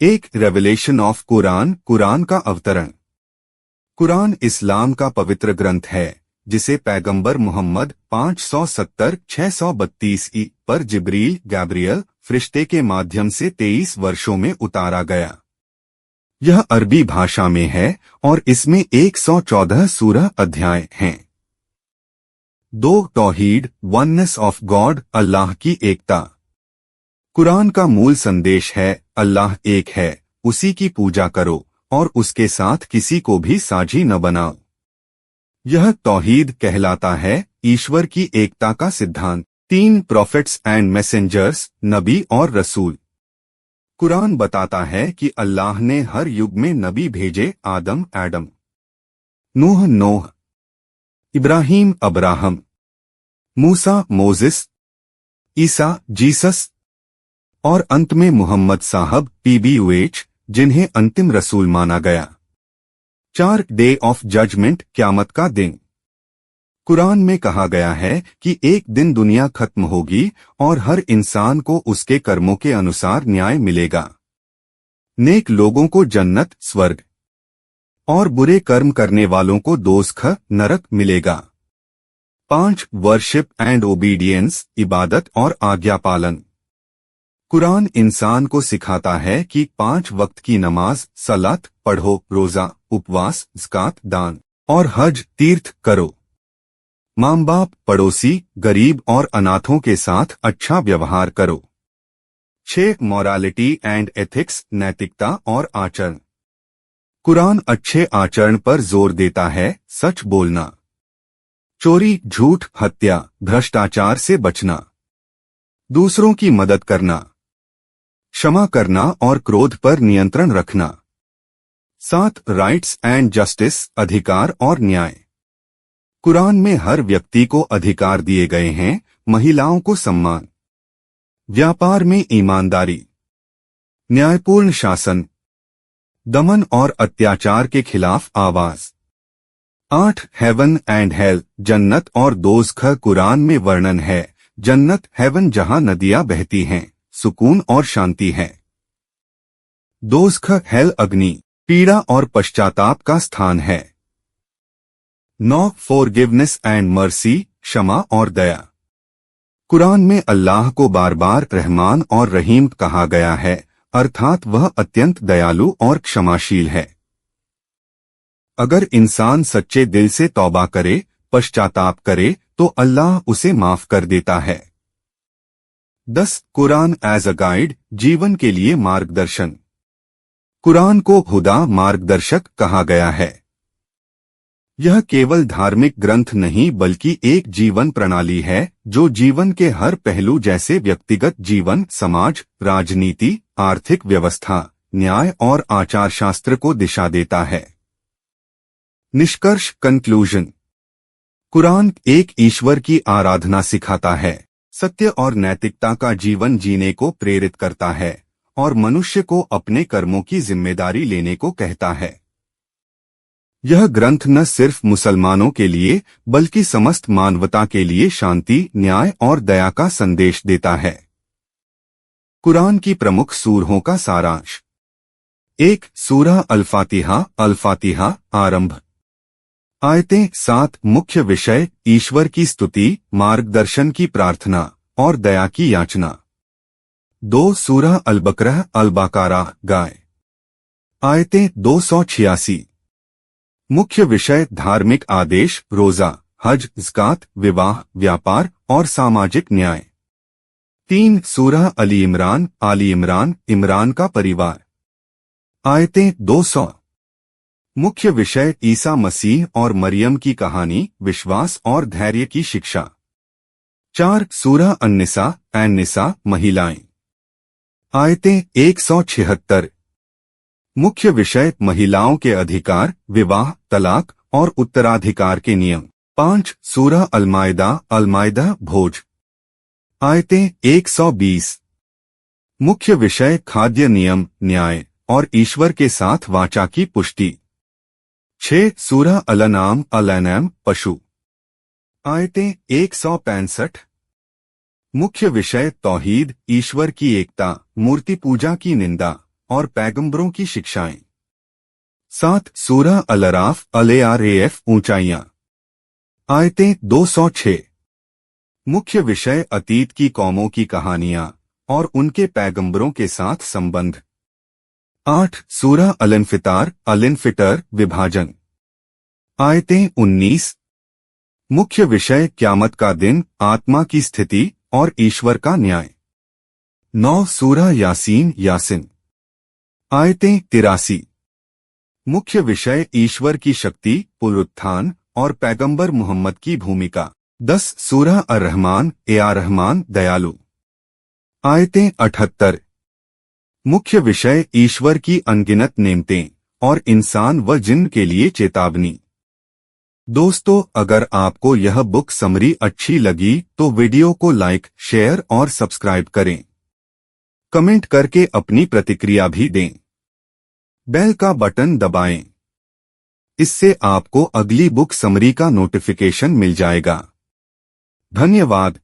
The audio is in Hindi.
एक रेवलेशन ऑफ कुरान, कुरान का अवतरण। कुरान इस्लाम का पवित्र ग्रंथ है जिसे पैगंबर मोहम्मद 570-632 ई पर जिब्रील गैब्रियल फरिश्ते के माध्यम से 23 वर्षों में उतारा गया। यह अरबी भाषा में है और इसमें 114 सूरह अध्याय हैं। 2 तौहीद, वननेस ऑफ गॉड, अल्लाह की एकता। कुरान का मूल संदेश है अल्लाह एक है, उसी की पूजा करो और उसके साथ किसी को भी साझी न बनाओ। यह तौहीद कहलाता है ईश्वर की एकता का सिद्धांत। 3 प्रॉफिट्स एंड मैसेंजर्स, नबी और रसूल। कुरान बताता है कि अल्लाह ने हर युग में नबी भेजे। आदम एडम, नूह नोह, इब्राहिम अब्राहम, मूसा मोजिस, ईसा जीसस और अंत में मोहम्मद साहब PBUH, जिन्हें अंतिम रसूल माना गया। 4 डे ऑफ जजमेंट, क़यामत का दिन। कुरान में कहा गया है कि एक दिन दुनिया खत्म होगी और हर इंसान को उसके कर्मों के अनुसार न्याय मिलेगा। नेक लोगों को जन्नत स्वर्ग और बुरे कर्म करने वालों को दोज़ख नरक मिलेगा। 5 वर्शिप एंड ओबीडियंस, इबादत और आज्ञा पालन। कुरान इंसान को सिखाता है कि 5 वक्त की नमाज, सलात पढ़ो, रोजा, उपवास, ज़कात, दान और हज तीर्थ करो। माँ बाप, पड़ोसी, गरीब और अनाथों के साथ अच्छा व्यवहार करो। 6 मॉरालिटी एंड एथिक्स, नैतिकता और आचरण। कुरान अच्छे आचरण पर जोर देता है। सच बोलना, चोरी, झूठ, हत्या, भ्रष्टाचार से बचना, दूसरों की मदद करना, क्षमा करना और क्रोध पर नियंत्रण रखना। 7 राइट्स एंड जस्टिस, अधिकार और न्याय। कुरान में हर व्यक्ति को अधिकार दिए गए हैं। महिलाओं को सम्मान, व्यापार में ईमानदारी, न्यायपूर्ण शासन, दमन और अत्याचार के खिलाफ आवाज। 8 हेवन एंड हेल, जन्नत और दोज़ख। कुरान में वर्णन है जन्नत हेवन जहां नदियां बहती हैं, सुकून और शांति है। दोज़ख हेल, अग्नि, पीड़ा और पश्चाताप का स्थान है। 9 फॉरगिवनेस एंड मर्सी, क्षमा और दया। कुरान में अल्लाह को बार बार रहमान और रहीम कहा गया है, अर्थात वह अत्यंत दयालु और क्षमाशील है। अगर इंसान सच्चे दिल से तौबा करे, पश्चाताप करे तो अल्लाह उसे माफ कर देता है। 10 कुरान एज अ गाइड, जीवन के लिए मार्गदर्शन। कुरान को हुदा, मार्गदर्शक कहा गया है। यह केवल धार्मिक ग्रंथ नहीं बल्कि एक जीवन प्रणाली है जो जीवन के हर पहलू जैसे व्यक्तिगत जीवन, समाज, राजनीति, आर्थिक व्यवस्था, न्याय और आचार शास्त्र को दिशा देता है। निष्कर्ष, कंक्लूजन। कुरान एक ईश्वर की आराधना सिखाता है, सत्य और नैतिकता का जीवन जीने को प्रेरित करता है और मनुष्य को अपने कर्मों की जिम्मेदारी लेने को कहता है। यह ग्रंथ न सिर्फ मुसलमानों के लिए बल्कि समस्त मानवता के लिए शांति, न्याय और दया का संदेश देता है। कुरान की प्रमुख सूरहों का सारांश। 1 सूरह अल-फातिहा। अल-फातिहा, आरंभ। आयतें 7 मुख्य विषय, ईश्वर की स्तुति, मार्गदर्शन की प्रार्थना और दया की याचना। 2 सूरह अल-बकरह। अल-बकारा, गाय। आयतें 286। मुख्य विषय, धार्मिक आदेश, रोजा, हज, ज़कात, विवाह, व्यापार और सामाजिक न्याय। 3 सूरह अली इमरान। आली इमरान, इमरान का परिवार। आयतें 200। मुख्य विषय, ईसा मसीह और मरियम की कहानी, विश्वास और धैर्य की शिक्षा। 4 सूरह अन-निसा, महिलाएं। आयतें 176। मुख्य विषय, महिलाओं के अधिकार, विवाह, तलाक और उत्तराधिकार के नियम। 5 सूरह अल-माइदा, भोज। आयतें 120। मुख्य विषय, खाद्य नियम, न्याय और ईश्वर के साथ वाचा की पुष्टि। 6 सूरह अल-अनआम, पशु। आयतें 165। मुख्य विषय, तौहीद, ईश्वर की एकता, मूर्ति पूजा की निंदा, और पैगंबरों की शिक्षाएं। 7 सूरह अल-अराफ अल-आराफ ऊंचाइयां। आयतें 206। मुख्य विषय अतीत की कौमों की कहानियां और उनके पैगंबरों के साथ संबंध। 8 सूरह अल-इन्फितार अल-इन्फितर विभाजन। आयतें 19। मुख्य विषय क़यामत का दिन, आत्मा की स्थिति और ईश्वर का न्याय। 9 सूरह यासीन यासिन। आयतें 83। मुख्य विषय ईश्वर की शक्ति, पुनरुत्थान और पैगंबर मोहम्मद की भूमिका। 10 सूरह अर-रहमान रहमान दयालु। आयतें 78। मुख्य विषय ईश्वर की अनगिनत नेमतें और इंसान व जिन्न के लिए चेतावनी। दोस्तों, अगर आपको यह बुक समरी अच्छी लगी तो वीडियो को लाइक, शेयर और सब्सक्राइब करें। कमेंट करके अपनी प्रतिक्रिया भी दें। बेल का बटन दबाएं। इससे आपको अगली बुक समरी का नोटिफिकेशन मिल जाएगा। धन्यवाद।